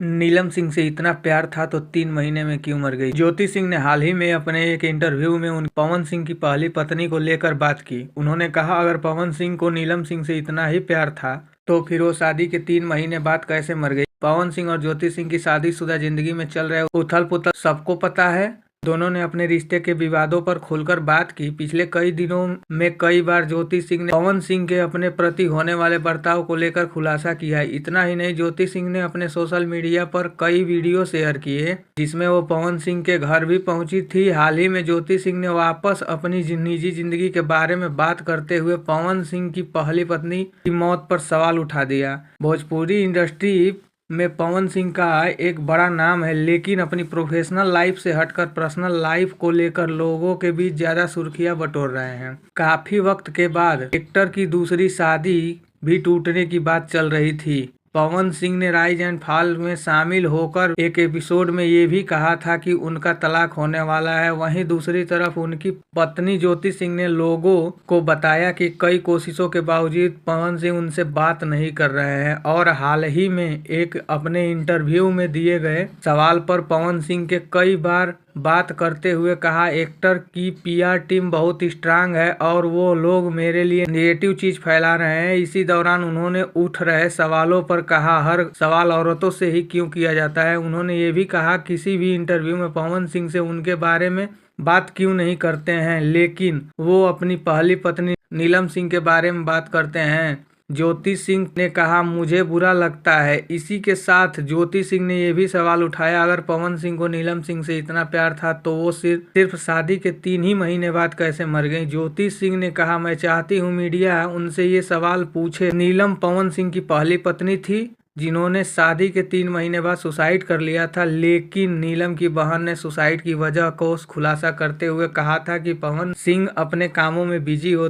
नीलम सिंह से इतना प्यार था तो 3 महीने में क्यों मर गई। ज्योति सिंह ने हाल ही में अपने एक इंटरव्यू में उन पवन सिंह की पहली पत्नी को लेकर बात की। उन्होंने कहा, अगर पवन सिंह को नीलम सिंह से इतना ही प्यार था तो फिर वो शादी के 3 महीने बाद कैसे मर गई। पवन सिंह और ज्योति सिंह की शादीशुदा जिंदगी में चल रहे उथल पुथल सबको पता है। दोनों ने अपने रिश्ते के विवादों पर खुलकर बात की। पिछले कई दिनों में कई बार ज्योति सिंह ने पवन सिंह के अपने प्रति होने वाले बर्ताव को लेकर खुलासा किया है। इतना ही नहीं, ज्योति सिंह ने अपने सोशल मीडिया पर कई वीडियो शेयर किए जिसमें वो पवन सिंह के घर भी पहुंची थी। हाल ही में ज्योति सिंह ने वापस अपनी निजी जिंदगी के बारे में बात करते हुए पवन सिंह की पहली पत्नी की मौत पर सवाल उठा दिया। भोजपुरी इंडस्ट्री में पवन सिंह का एक बड़ा नाम है, लेकिन अपनी प्रोफेशनल लाइफ से हटकर पर्सनल लाइफ को लेकर लोगों के बीच ज्यादा सुर्खियां बटोर रहे हैं। काफी वक्त के बाद एक्टर की दूसरी शादी भी टूटने की बात चल रही थी। पवन सिंह ने राइज एंड फॉल में शामिल होकर एक एपिसोड में ये भी कहा था कि उनका तलाक होने वाला है। वहीं दूसरी तरफ उनकी पत्नी ज्योति सिंह ने लोगों को बताया कि कई कोशिशों के बावजूद पवन सिंह उनसे बात नहीं कर रहे हैं। और हाल ही में एक अपने इंटरव्यू में दिए गए सवाल पर पवन सिंह के कई बार बात करते हुए कहा, एक्टर की पीआर टीम बहुत स्ट्रांग है और वो लोग मेरे लिए नेगेटिव चीज फैला रहे हैं। इसी दौरान उन्होंने उठ रहे सवालों पर कहा, हर सवाल औरतों से ही क्यों किया जाता है। उन्होंने ये भी कहा, किसी भी इंटरव्यू में पवन सिंह से उनके बारे में बात क्यों नहीं करते हैं, लेकिन वो अपनी पहली पत्नी नीलम सिंह के बारे में बात करते हैं। ज्योति सिंह ने कहा, मुझे बुरा लगता है। इसी के साथ ज्योति सिंह ने यह भी सवाल उठाया, अगर पवन सिंह को नीलम सिंह से इतना प्यार था तो वो सिर्फ शादी के 3 ही महीने बाद कैसे मर गई। ज्योति सिंह ने कहा, मैं चाहती हूँ मीडिया उनसे ये सवाल पूछे। नीलम पवन सिंह की पहली पत्नी थी जिन्होंने शादी के 3 महीने बाद सुसाइड कर लिया था, लेकिन नीलम की बहन ने सुसाइड की वजह को खुलासा करते हुए कहा था कि पवन सिंह अपने कामों में बिजी हो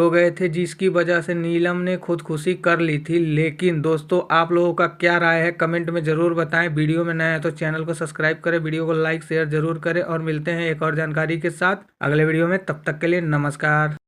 गए थे जिसकी वजह से नीलम ने खुदकुशी कर ली थी। लेकिन दोस्तों, आप लोगों का क्या राय है कमेंट में जरूर बताएं। वीडियो में नया है तो चैनल को सब्सक्राइब करें, वीडियो को लाइक शेयर जरूर करें और मिलते हैं एक और जानकारी के साथ अगले वीडियो में। तब तक के लिए नमस्कार।